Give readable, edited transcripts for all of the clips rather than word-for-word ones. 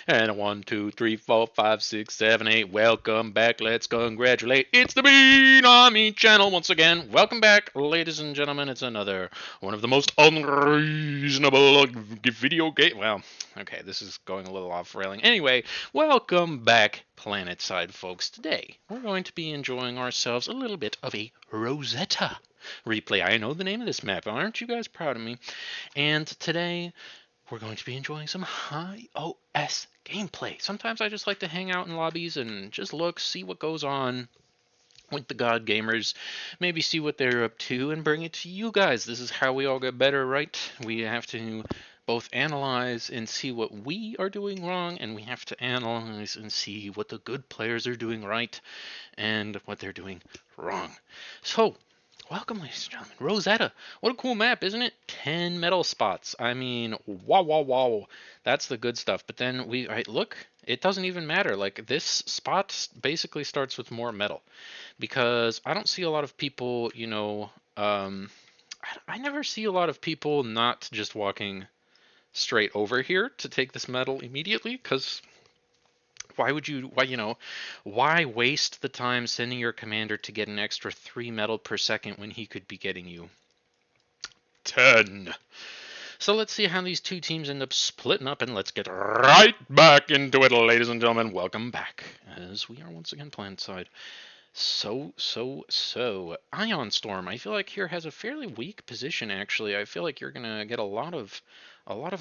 And 1, 2, 3, 4, 5, 6, 7, 8. Welcome back. Let's congratulate. It's the Bean Army channel once again. Welcome back, ladies and gentlemen. It's another one of the most unreasonable video game. Well, okay, this is going a little off railing. Anyway, welcome back, Planet Side folks. Today, we're going to be enjoying ourselves a little bit of a Rosetta replay. I know the name of this map. Aren't you guys proud of me? And today, we're going to be enjoying some high OS gameplay. Sometimes I just like to hang out in lobbies and just look, see what goes on with the God Gamers, maybe see what they're up to, and bring it to you guys. This is how we all get better, right? We have to both analyze and see what we are doing wrong, and we have to analyze and see what the good players are doing right and what they're doing wrong. So, welcome, ladies and gentlemen. Rosetta. What a cool map, isn't it? 10 metal spots. I mean, wow, wow, wow. That's the good stuff. But then right, look, it doesn't even matter. Like, this spot basically starts with more metal. Because I don't see a lot of people, I never see a lot of people not just walking straight over here to take this metal immediately. Because why waste the time sending your commander to get an extra 3 metal per second when he could be getting you 10? So let's see how these two teams end up splitting up, and let's get right back into it, ladies and gentlemen. Welcome back, as we are once again Planside. So, Ion Storm. I feel like here has a fairly weak position, actually. I feel like you're gonna get a lot of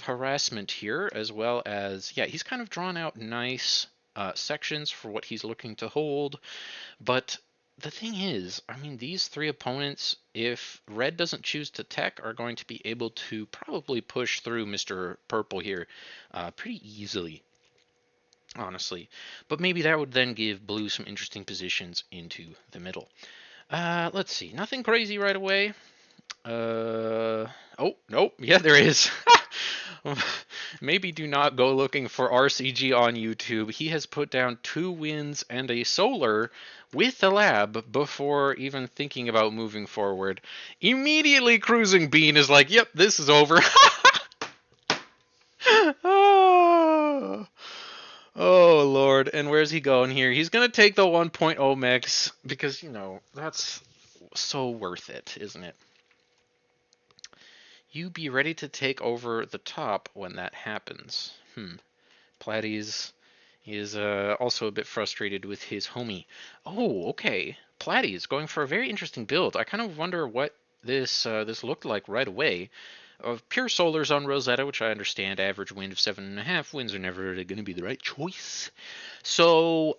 harassment here, as well as, yeah, he's kind of drawn out nice sections for what he's looking to hold. But the thing is, I mean, these three opponents, if Red doesn't choose to tech, are going to be able to probably push through Mr. Purple here pretty easily, honestly. But maybe that would then give Blue some interesting positions into the middle. Let's see. Nothing crazy right away. Oh, nope. Yeah, there is. Maybe do not go looking for RCG on YouTube. He has put down 2 wins and a solar with the lab before even thinking about moving forward. Immediately cruising Bean is like, yep, this is over. Oh, oh, Lord. And where's he going here? He's going to take the 1.0 mechs because, that's so worth it, isn't it? You be ready to take over the top when that happens. Platies is also a bit frustrated with his homie. Oh, okay. Platies going for a very interesting build. I kind of wonder what this looked like right away. Pure Solars on Rosetta, which I understand, average wind of 7.5. Winds are never really going to be the right choice. So,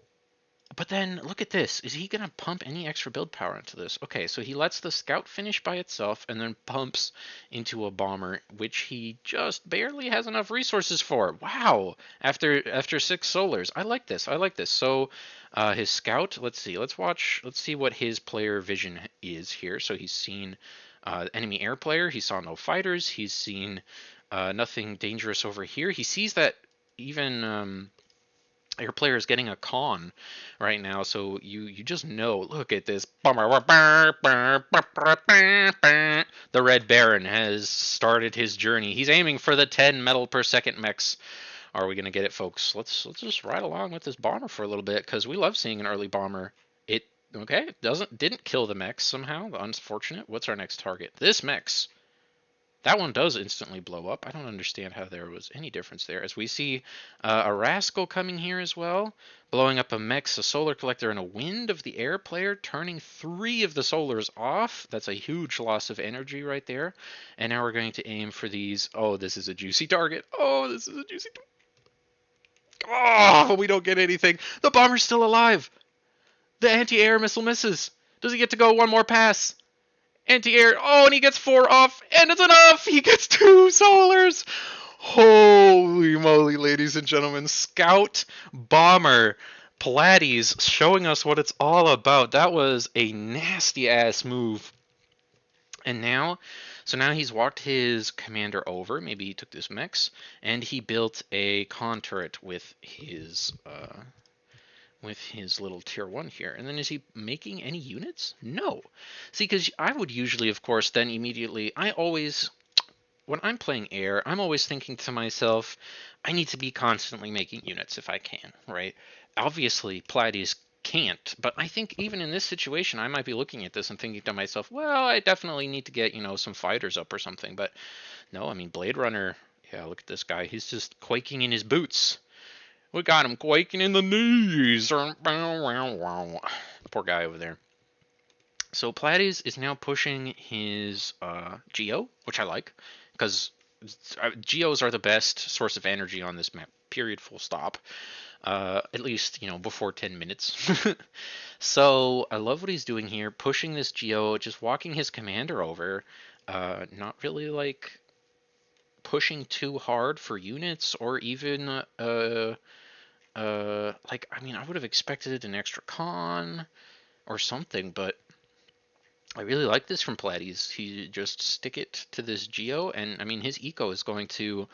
but then look at this. Is he going to pump any extra build power into this? Okay, so he lets the Scout finish by itself and then pumps into a Bomber, which he just barely has enough resources for. Wow! After 6 Solars. I like this. I like this. So his Scout, let's see. Let's see what his player vision is here. So he's seen enemy air player. He saw no fighters. He's seen nothing dangerous over here. He sees that even your player is getting a con right now, so you just know. Look at this. The Red Baron has started his journey. He's aiming for the 10 metal per second mechs. Are we gonna get it, folks? Let's just ride along with this bomber for a little bit, because we love seeing an early bomber. It okay? Didn't kill the mechs somehow. Unfortunate. What's our next target? This mechs. That one does instantly blow up. I don't understand how there was any difference there. As we see a Rascal coming here as well, blowing up a Mex, a Solar Collector, and a Wind of the Air player, turning 3 of the Solars off. That's a huge loss of energy right there. And now we're going to aim for these. Oh, this is a juicy target. Oh, this is a juicy target. Oh, we don't get anything. The Bomber's still alive. The anti-air missile misses. Does he get to go one more pass? Anti-air. Oh, and he gets 4 off, and it's enough. He gets 2 solars. Holy moly, ladies and gentlemen. Scout Bomber Platies showing us what it's all about. That was a nasty ass move. And now, so now he's walked his commander over. Maybe he took this mix, and he built a con turret with his little tier 1 here. And then is he making any units? No. See, because I would usually, of course, then immediately, when I'm playing air, I'm always thinking to myself, I need to be constantly making units if I can, right? Obviously, Pleiades can't, but I think even in this situation, I might be looking at this and thinking to myself, well, I definitely need to get, some fighters up or something. But no, I mean, Blade Runner, yeah, look at this guy. He's just quaking in his boots. We got him quaking in the knees. Poor guy over there. So Pleiades is now pushing his Geo, which I like, because Geos are the best source of energy on this map. Period. Full stop. At least before 10 minutes. So I love what he's doing here, pushing this Geo, just walking his commander over. Not really like pushing too hard for units or even like I mean I would have expected an extra con or something, but I really like this from Pleiades. He just stick it to this Geo, and I mean his eco is going to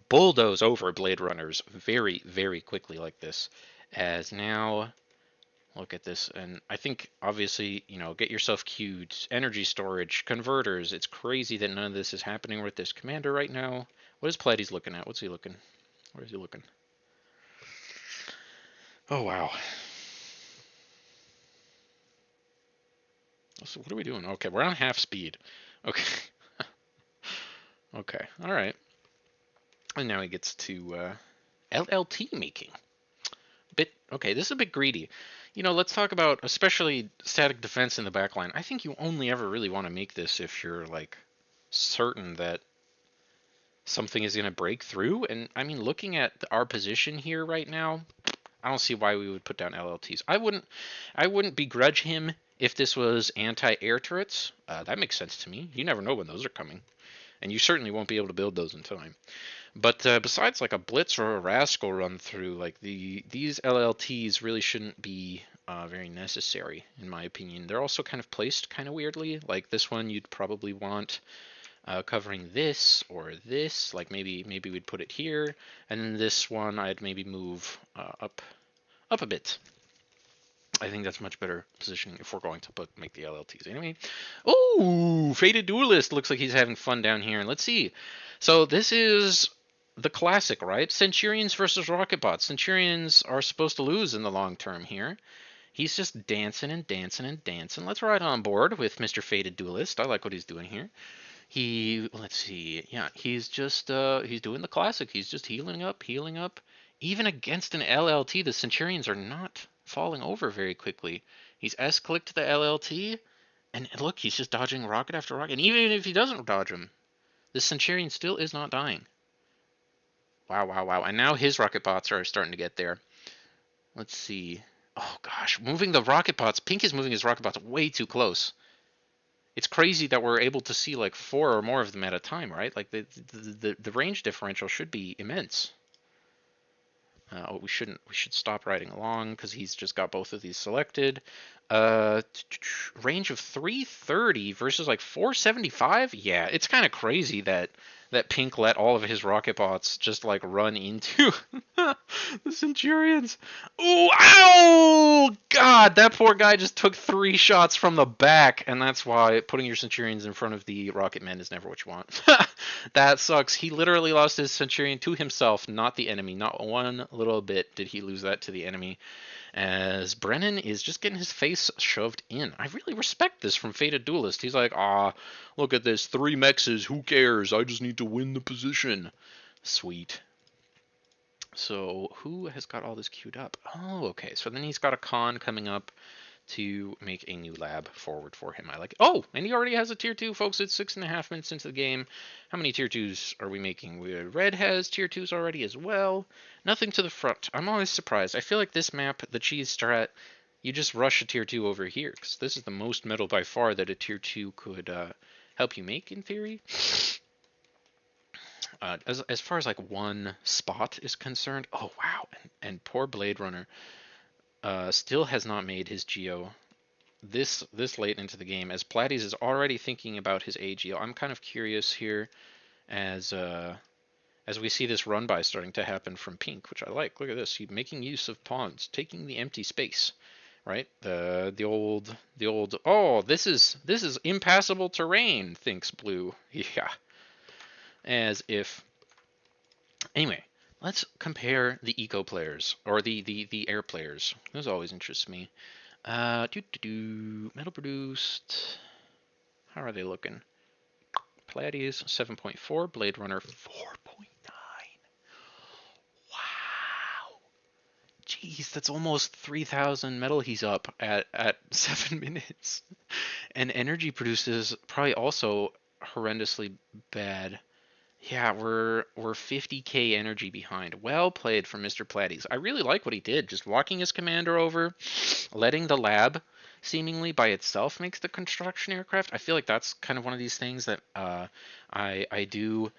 bulldoze over Blade Runners very, very quickly like this. As now, look at this, and I think obviously, get yourself queued, energy storage, converters. It's crazy that none of this is happening with this commander right now. What is Pleiades looking at? What's he looking? Where is he looking? Oh, wow. So what are we doing? Okay, we're on half speed. Okay. Okay, all right. And now he gets to LLT making. Okay, this is a bit greedy. Let's talk about especially static defense in the backline. I think you only ever really want to make this if you're like certain that something is going to break through. And I mean, looking at our position here right now, I don't see why we would put down LLTs. I wouldn't begrudge him if this was anti-air turrets. That makes sense to me. You never know when those are coming, and you certainly won't be able to build those in time. But besides like a blitz or a rascal run through, like these LLTs really shouldn't be very necessary in my opinion. They're also kind of placed kind of weirdly. Like this one, you'd probably want covering this or this. Like maybe we'd put it here, and then this one I'd maybe move up a bit. I think that's much better positioning if we're going to make the LLTs. Anyway, oh, Fated Duelist looks like he's having fun down here. And let's see. So this is the classic, right? Centurions versus Rocketbots. Centurions are supposed to lose in the long term here. He's just dancing and dancing and dancing. Let's ride on board with Mr. Fated Duelist. I like what he's doing here. Let's see. Yeah, he's just he's doing the classic. He's just healing up, healing up. Even against an LLT, the Centurions are not falling over very quickly. He's S-clicked the LLT, and look, he's just dodging rocket after rocket. And even if he doesn't dodge him, the Centurion still is not dying. Wow, wow, wow. And now his rocket bots are starting to get there. Let's see. Oh, gosh. Moving the rocket bots. Pink is moving his rocket bots way too close. It's crazy that we're able to see like 4 or more of them at a time, right? Like the range differential should be immense. We should stop riding along because he's just got both of these selected. Range of 330 versus like 475. Yeah, it's kind of crazy that Pink let all of his rocket bots just like run into the Centurions. Ooh, ow! God, that poor guy just took 3 shots from the back, and that's why putting your Centurions in front of the rocket men is never what you want. That sucks. He literally lost his Centurion to himself, not the enemy. Not one little bit did he lose that to the enemy. As Brennan is just getting his face shoved in. I really respect this from Fated Duelist. He's like, look at this. 3 mexes. Who cares? I just need to win the position. Sweet. So who has got all this queued up? Oh, okay. So then he's got a con coming up to make a new lab forward for him. I like it. Oh, and he already has a tier 2, folks. It's 6.5 minutes into the game. How many tier 2s are we making? Red has tier 2s already as well. Nothing to the front. I'm always surprised. I feel like this map, the cheese strat, you just rush a tier 2 over here, because this is the most metal by far that a tier 2 could help you make, in theory. As far as like one spot is concerned, oh wow, and poor Blade Runner still has not made his Geo this late into the game, as Pleiades is already thinking about his A Geo. I'm kind of curious here as we see this run by starting to happen from Pink, which I like. Look at this, he's making use of pawns, taking the empty space, right? The old oh, this is impassable terrain, thinks Blue. Yeah. As if... Anyway, let's compare the eco players, or the air players. Those always interest me. Metal produced. How are they looking? Palladius 7.4, Blade Runner 4.9. Wow. Jeez, that's almost 3,000 metal he's up at 7 minutes. And energy produces probably also horrendously bad. Yeah, we're 50k energy behind. Well played from Mr. Platties. I really like what he did. Just walking his commander over, letting the lab seemingly by itself makes the construction aircraft. I feel like that's kind of one of these things that I do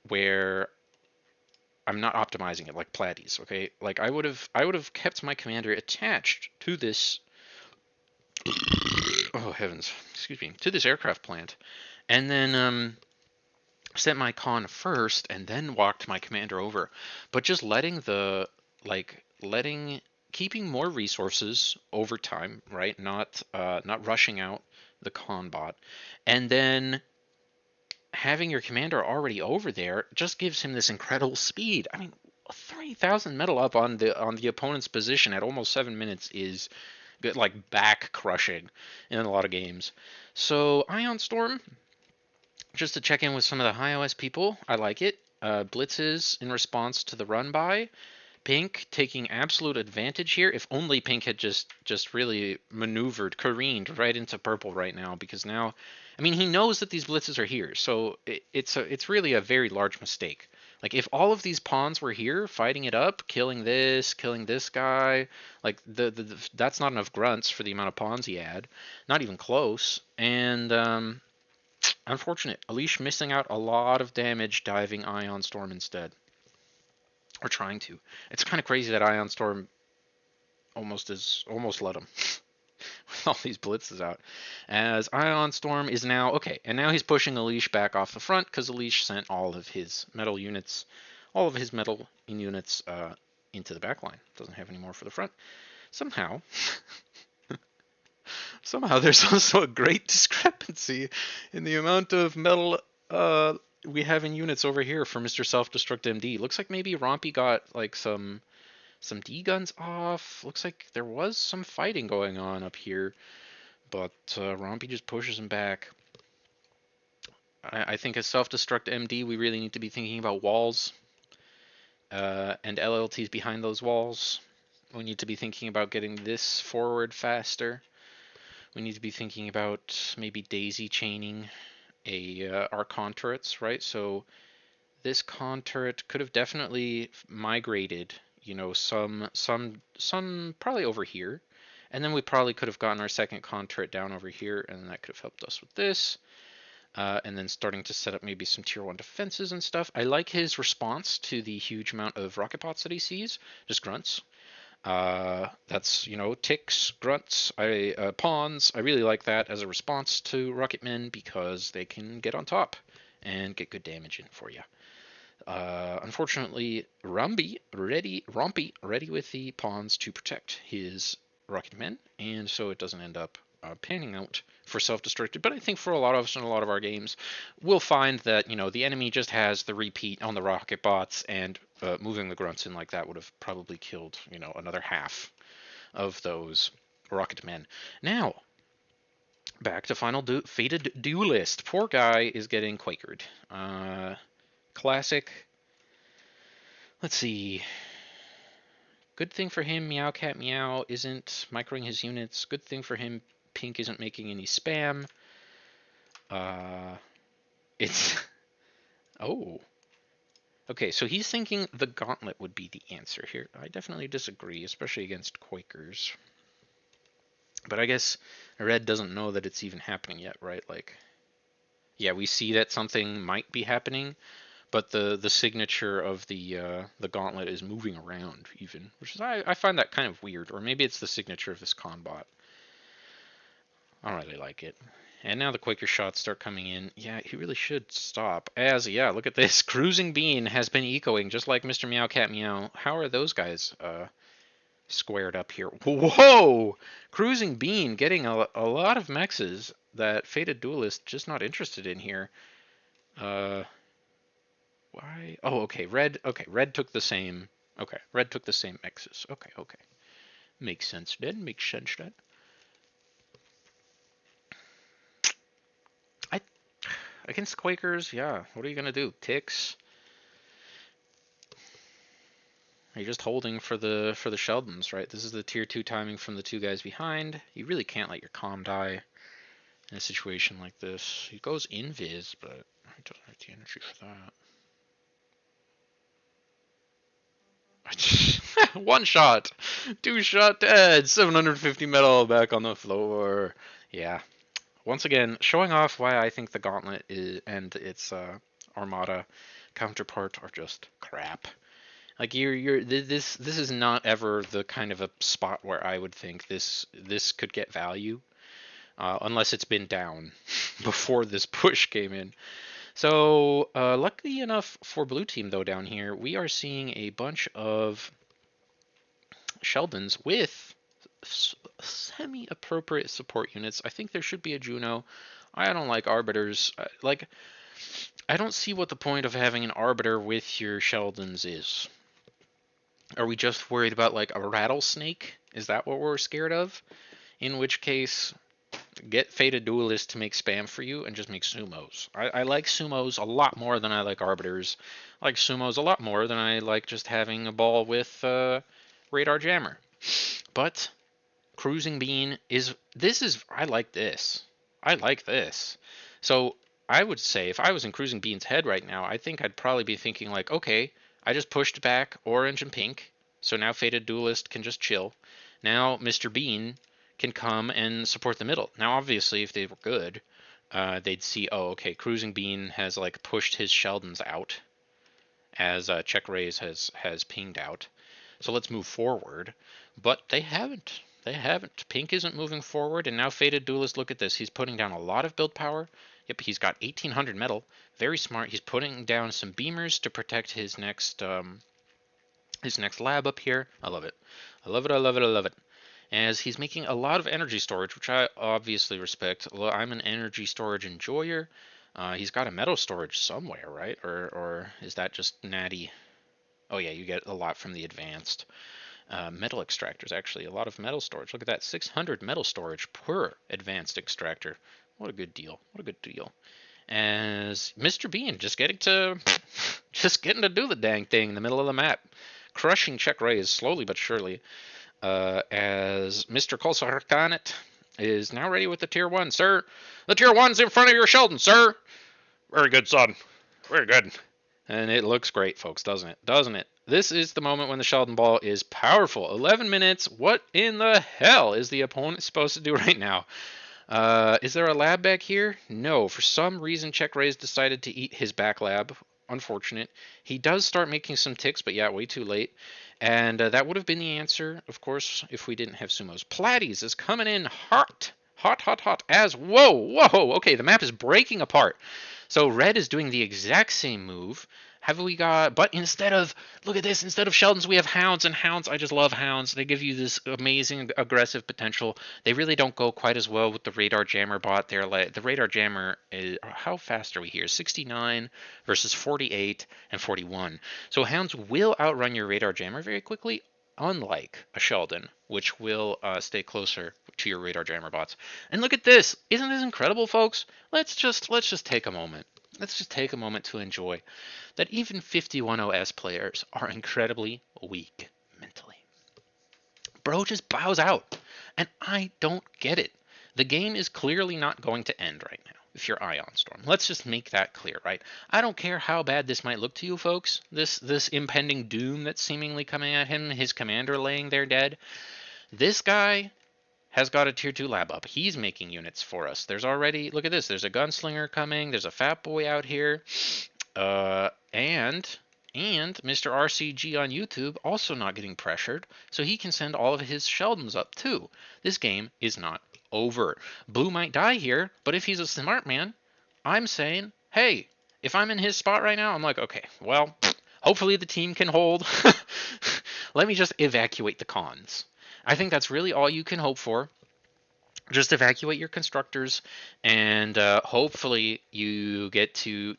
where I'm not optimizing it like Platties. Okay, like I would have kept my commander attached to this. Oh heavens, excuse me, to this aircraft plant, and then sent my con first and then walked my commander over. But just letting the letting keeping more resources over time, right? Not rushing out the con bot, and then having your commander already over there just gives him this incredible speed. I mean, 3,000 metal up on the opponent's position at almost 7 minutes is good, like back crushing in a lot of games. So Ion Storm, just to check in with some of the high OS people, I like it. Blitzes in response to the run by. Pink taking absolute advantage here. If only Pink had just really maneuvered, careened right into purple right now, because now, I mean, he knows that these blitzes are here, so it's really a very large mistake. Like if all of these pawns were here fighting it up, killing this guy, like that's not enough grunts for the amount of pawns he had, not even close. And unfortunate, Elish missing out a lot of damage diving Ion Storm instead. Or trying to. It's kind of crazy that Ion Storm almost let him with all these blitzes out. As Ion Storm is now okay, and now he's pushing Elish back off the front because Elish sent all of his metal units into the back line. Doesn't have any more for the front. Somehow there's also a great discrepancy in the amount of metal we have in units over here for Mr. Self-Destruct MD. Looks like maybe Rompy got like some D guns off. Looks like there was some fighting going on up here, but Rompy just pushes him back. I think as Self-Destruct MD, we really need to be thinking about walls and LLTs behind those walls. We need to be thinking about getting this forward faster. We need to be thinking about maybe daisy chaining our con turrets, right? So this con turret could have definitely migrated, you know, some probably over here, and then we probably could have gotten our second con turret down over here, and that could have helped us with this. And then starting to set up maybe some tier 1 defenses and stuff. I like his response to the huge amount of rocket pots that he sees, just grunts. That's, you know, ticks, grunts, pawns. I really like that as a response to Rocketmen because they can get on top and get good damage in for you. Unfortunately, Rompy ready with the pawns to protect his Rocketmen, and so it doesn't end up panning out for self-destructed. But I think for a lot of us in a lot of our games, we'll find that, you know, the enemy just has the repeat on the rocket bots, and moving the grunts in like that would have probably killed, you know, another half of those rocket men. Now, back to final fated duelist. Poor guy is getting quakered. Classic. Let's see. Good thing for him, Meow Cat Meow isn't microing his units. Good thing for him, Pink isn't making any spam. It's... Oh. Okay, so he's thinking the gauntlet would be the answer here. I definitely disagree, especially against Quakers. But I guess Red doesn't know that it's even happening yet, right? Like, yeah, we see that something might be happening, but the signature of the gauntlet is moving around even, which is I find that kind of weird. Or maybe it's the signature of this con bot. I don't really like it. And now the Quaker shots start coming in. Yeah, he really should stop. Yeah, look at this. Cruising Bean has been ecoing just like Mr. Meow Cat Meow. How are those guys squared up here? Whoa! Cruising Bean getting a lot of mexes that Fated Duelist just not interested in here. why? Oh, okay. Red. Okay, red took the same. Okay, red took the same X's. Okay, okay. Makes sense then. Makes sense then. I against Quakers, yeah. What are you gonna do? Ticks? You're just holding for the Sheldons, right? This is the tier 2 timing from the two guys behind. You really can't let your comm die in a situation like this. He goes invis, but he doesn't have the energy for that. One shot, two shot dead, 750 metal back on the floor. Yeah. Once again, showing off why I think the Gauntlet and its Armada counterpart are just crap. Like this is not ever the kind of a spot where I would think this could get value, unless it's been down before this push came in. So luckily enough for blue team though down here, we are seeing a bunch of Sheldons with semi-appropriate support units. I think there should be a Juno. I don't like Arbiters. I don't see what the point of having an Arbiter with your Sheldons is. Are we just worried about like a rattlesnake? Is that what we're scared of? In which case, get Fated Duelist to make spam for you and just make sumos. I like sumos a lot more than I like arbiters. I like sumos a lot more than I like just having a ball with Radar Jammer. But Cruising Bean is I like this. I like this. So I would say if I was in Cruising Bean's head right now, I think I'd probably be thinking like, okay, I just pushed back orange and pink, so now Fated Duelist can just chill. Now Mr. Bean can come and support the middle. Now obviously if they were good, they'd see, oh, okay, Cruising Bean has like pushed his Sheldons out, as Check Raise has pinged out. So let's move forward. But they haven't. They haven't. Pink isn't moving forward, and now Fated Duelist, look at this. He's putting down a lot of build power. Yep, he's got 1800 metal. Very smart. He's putting down some beamers to protect his next lab up here. I love it. I love it, I love it, I love it. As he's making a lot of energy storage, which I obviously respect. I'm an energy storage enjoyer. He's got a metal storage somewhere, right? Or is that just natty? Oh yeah, you get a lot from the advanced. Metal extractors, actually, a lot of metal storage. Look at that, 600 metal storage per advanced extractor. What a good deal. What a good deal. As Mr. Bean just getting to do the dang thing in the middle of the map, crushing Check Raise slowly but surely. As Mr. Kolsarkanet is now ready with the tier 1. Sir, the tier 1's in front of your Sheldon, sir. Very good, son. Very good. And it looks great, folks, doesn't it? Doesn't it? This is the moment when the Sheldon Ball is powerful. 11 minutes. What in the hell is the opponent supposed to do right now? Is there a lab back here? No. For some reason, Check Raise decided to eat his back lab. Unfortunate. He does start making some ticks, but yeah, way too late. And that would have been the answer, of course, if we didn't have sumos. Platies is coming in hot. Hot, hot, hot. As, whoa, whoa. Okay, the map is breaking apart. So red is doing the exact same move. Have we got, but instead of, look at this, instead of Sheldons, we have Hounds, and Hounds, I just love Hounds. They give you this amazing aggressive potential. They really don't go quite as well with the Radar Jammer bot. They're like, the Radar Jammer is, how fast are we here? 69 versus 48 and 41. So Hounds will outrun your Radar Jammer very quickly, unlike a Sheldon, which will stay closer to your Radar Jammer bots. And look at this. Isn't this incredible, folks? Let's just take a moment. Let's just take a moment to enjoy that even 51 OS players are incredibly weak mentally. Bro just bows out, and I don't get it. The game is clearly not going to end right now if you're Ion Storm. Let's just make that clear, right? I don't care how bad this might look to you folks, this impending doom that's seemingly coming at him, his commander laying there dead. This guy has got a tier 2 lab up. He's making units for us. There's already, look at this, there's a gunslinger coming, there's a fat boy out here, and Mr. RCG on YouTube also not getting pressured, so he can send all of his Sheldons up too. This game is not over. Blue might die here, but if he's a smart man, I'm saying, hey, if I'm in his spot right now, I'm like, okay, well, hopefully the team can hold. Let me just evacuate the cons. I think that's really all you can hope for. Just evacuate your constructors, and hopefully you get to,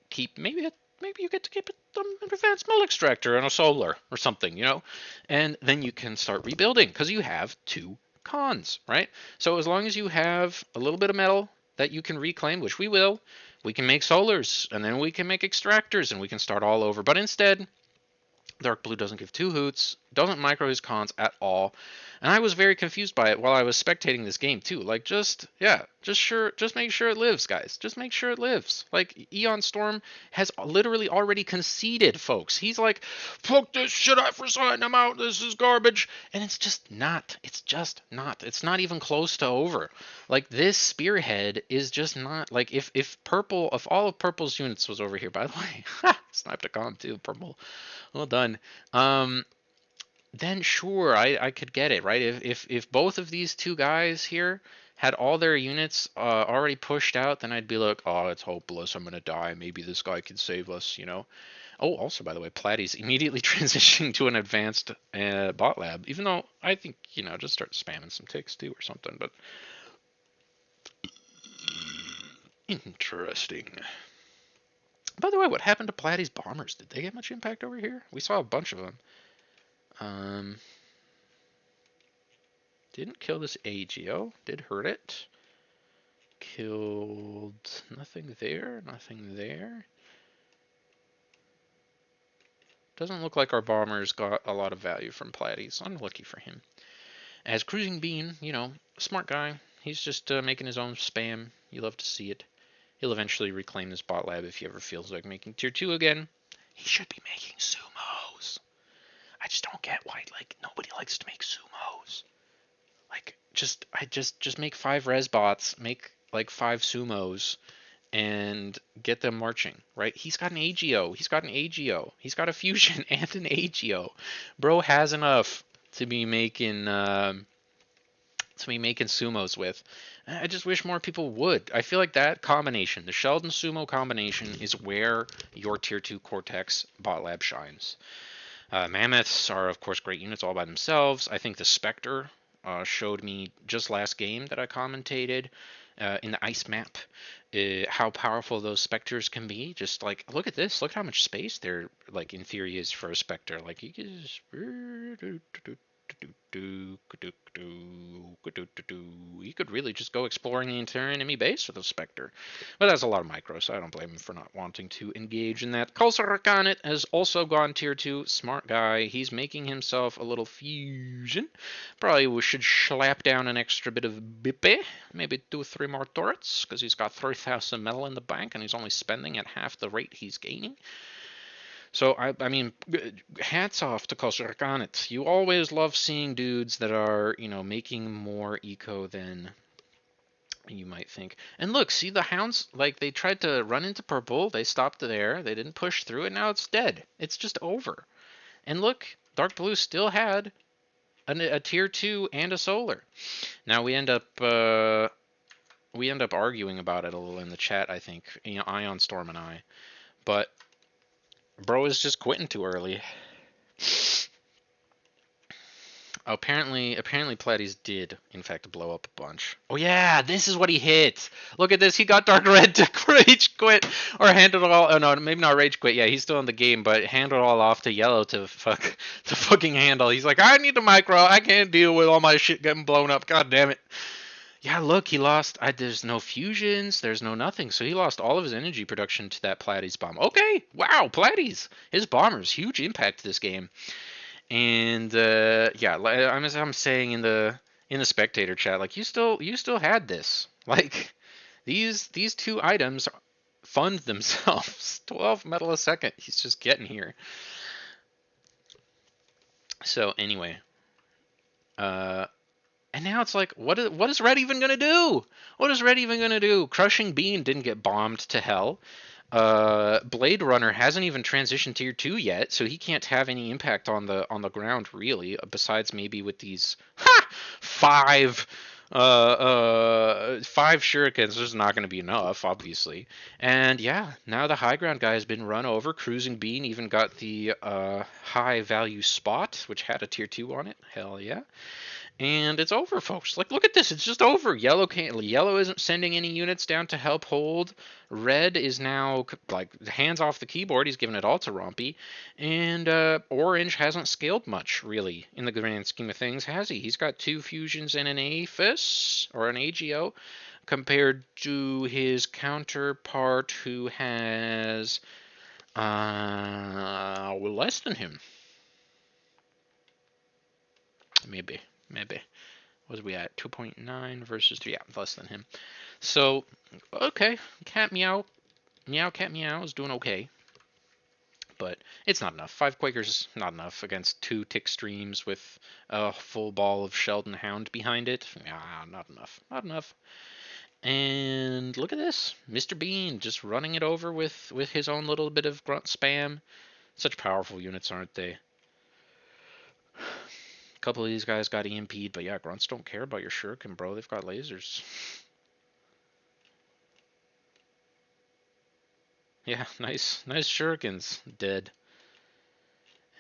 keep maybe maybe you get to keep an advanced mill extractor and a solar or something, you know? And then you can start rebuilding because you have 2 cons, right? So as long as you have a little bit of metal that you can reclaim, which we can make solars and then we can make extractors and we can start all over. But instead, Dark Blue doesn't give 2 hoots, doesn't micro his cons at all. And I was very confused by it while I was spectating this game too. Like, just make sure it lives, guys. Just make sure it lives. Like, Eon Storm has literally already conceded, folks. He's like, fuck this shit, I resign, I'm out, this is garbage. And it's just not. It's just not. It's not even close to over. Like, this Spearhead is just not, like, if all of Purple's units was over here, by the way, sniped a con too, Purple. Well done. Then sure, I could get it, right? If both of these 2 guys here had all their units already pushed out, then I'd be like, oh, it's hopeless. I'm gonna die. Maybe this guy can save us, you know. Oh, also by the way, Platty's immediately transitioning to an advanced bot lab, even though I think, you know, just start spamming some ticks too or something. But interesting. By the way, what happened to Platty's bombers? Did they get much impact over here? We saw a bunch of them. Didn't kill this AGO. Did hurt it. Killed nothing there. Nothing there. Doesn't look like our bombers got a lot of value from Platty's. Unlucky for him. As Cruising Bean, you know, smart guy. He's just making his own spam. You love to see it. He'll eventually reclaim this bot lab if he ever feels like making tier 2 again. He should be making sumos. I just don't get why, like, nobody likes to make sumos. Like, just make 5 res bots, make like 5 sumos, and get them marching, right? He's got an AGO. He's got a fusion and an AGO. Bro has enough to be making sumos with. I just wish more people would. I feel like that combination, the Sheldon Sumo combination, is where your tier 2 Cortex bot lab shines. Mammoths are, of course, great units all by themselves. I think the Spectre showed me just last game that I commentated in the ice map how powerful those Spectres can be. Just like, look at this. Look at how much space there, like, in theory is for a Spectre. Like, you can just... You could really just go exploring the entire enemy base with a Spectre. But that's a lot of micro, so I don't blame him for not wanting to engage in that. Kulsarakanit has also gone tier 2. Smart guy. He's making himself a little fusion. Probably we should slap down an extra bit of bippe. Maybe 2 or 3 more turrets, because he's got 3,000 metal in the bank, and he's only spending at half the rate he's gaining. So, I mean, hats off to Kulsarakanit. You always love seeing dudes that are, you know, making more eco than you might think. And look, see the hounds, like, they tried to run into purple, they stopped there, they didn't push through, and now it's dead. It's just over. And look, Dark Blue still had a tier 2 and a solar. Now we end up arguing about it a little in the chat, I think, you know, Ion Storm and I. But bro is just quitting too early. Oh, apparently Platty's did, in fact, blow up a bunch. Oh yeah, this is what he hit. Look at this. He got Dark Red to rage quit, or hand it all. Oh no, maybe not rage quit. Yeah, he's still in the game, but hand it all off to Yellow to fucking handle. He's like, I need the micro. I can't deal with all my shit getting blown up. God damn it. Yeah, look, he lost. There's no fusions. There's no nothing. So he lost all of his energy production to that Platty's bomb. Okay, wow, Platty's. His bombers, huge impact to this game. And yeah, I'm saying in the spectator chat, like, you still had this. Like, these 2 items fund themselves. 12 metal a second. He's just getting here. So anyway, and now it's like, what is Red even gonna do? What is Red even gonna do? Crushing Bean didn't get bombed to hell. Blade Runner hasn't even transitioned tier 2 yet, so he can't have any impact on the ground really. Besides maybe with these 5 shurikens, there's not going to be enough, obviously. And yeah, now the high ground guy has been run over. Cruising Bean even got the high value spot, which had a tier 2 on it. Hell yeah. And it's over, folks. Like, look at this. It's just over. Yellow isn't sending any units down to help hold. Red is now, like, hands off the keyboard. He's giving it all to Rompy. And orange hasn't scaled much, really, in the grand scheme of things, has he? He's got 2 fusions and an APHIS, or an AGO, compared to his counterpart who has less than him. Maybe. What was we at? 2.9 versus 3. Yeah, less than him. So, okay. Cat Meow. Cat Meow is doing okay. But it's not enough. 5 Quakers, not enough against 2 Tick Streams with a full ball of Sheldon Hound behind it. Not enough. And look at this. Mr. Bean just running it over with his own little bit of grunt spam. Such powerful units, aren't they? A couple of these guys got EMP'd, but yeah, grunts don't care about your shuriken, bro. They've got lasers. Yeah, nice shurikens. Dead.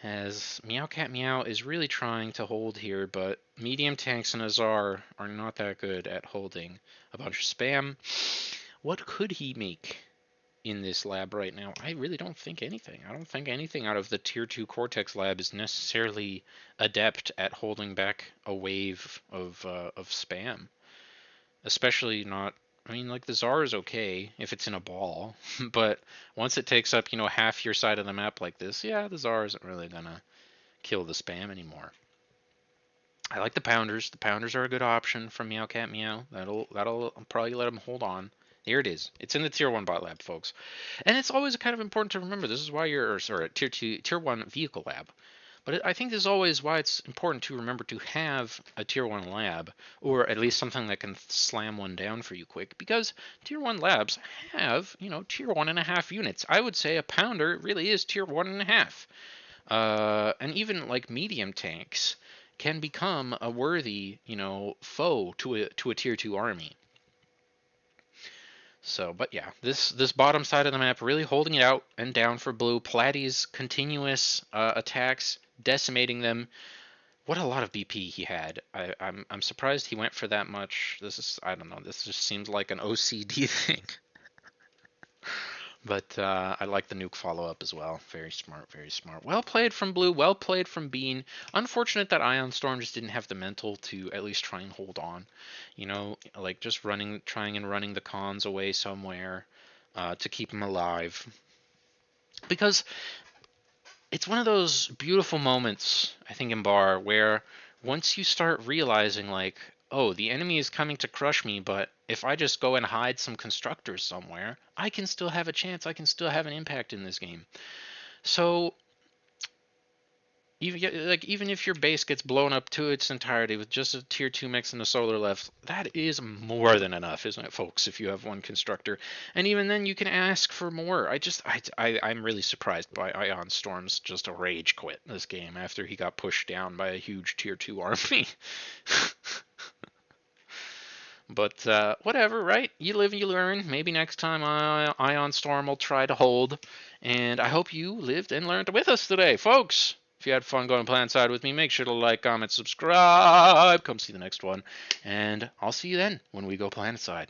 As Cat Meow is really trying to hold here, but medium tanks and Azar are not that good at holding a bunch of spam. What could he make in this lab right now? I really don't think anything. I don't think anything out of the Tier 2 Cortex lab is necessarily adept at holding back a wave of spam. Especially not... I mean, like, the Tsar is okay if it's in a ball, but once it takes up, half your side of the map like this, yeah, the Tsar isn't really gonna kill the spam anymore. I like the Pounders. The Pounders are a good option from Cat Meow. That'll probably let him hold on. Here it is. It's in the Tier 1 bot lab, folks. And it's always kind of important to remember, this is why you're, sorry, Tier 1 vehicle lab. But I think this is always why it's important to remember to have a Tier 1 lab, or at least something that can slam one down for you quick, because Tier 1 labs have, Tier 1.5 units. I would say a Pounder really is Tier 1.5. And even, like, medium tanks can become a worthy, foe to a Tier 2 army. So, but yeah, this bottom side of the map really holding it out and down for blue. Platy's continuous attacks, decimating them. What a lot of BP he had. I'm surprised he went for that much. I don't know, this just seems like an OCD thing. But I like the nuke follow-up as well. Very smart, very smart. Well played from Blue, well played from Bean. Unfortunate that Ion Storm just didn't have the mental to at least try and hold on. Like just trying and running the cons away somewhere to keep him alive. Because it's one of those beautiful moments, I think, in Bar, where once you start realizing, like, oh, the enemy is coming to crush me, but if I just go and hide some constructors somewhere, I can still have a chance. I can still have an impact in this game. So, even if your base gets blown up to its entirety with just a Tier 2 mech and a solar left, that is more than enough, isn't it, folks, if you have one constructor? And even then, you can ask for more. I'm really surprised by Ion Storm's just a rage quit this game after he got pushed down by a huge Tier 2 army. But whatever, right? You live, you learn. Maybe next time Ion Storm will try to hold. And I hope you lived and learned with us today, folks. If you had fun going plan side with me, make sure to like, comment, subscribe. Come see the next one. And I'll see you then when we go planet side.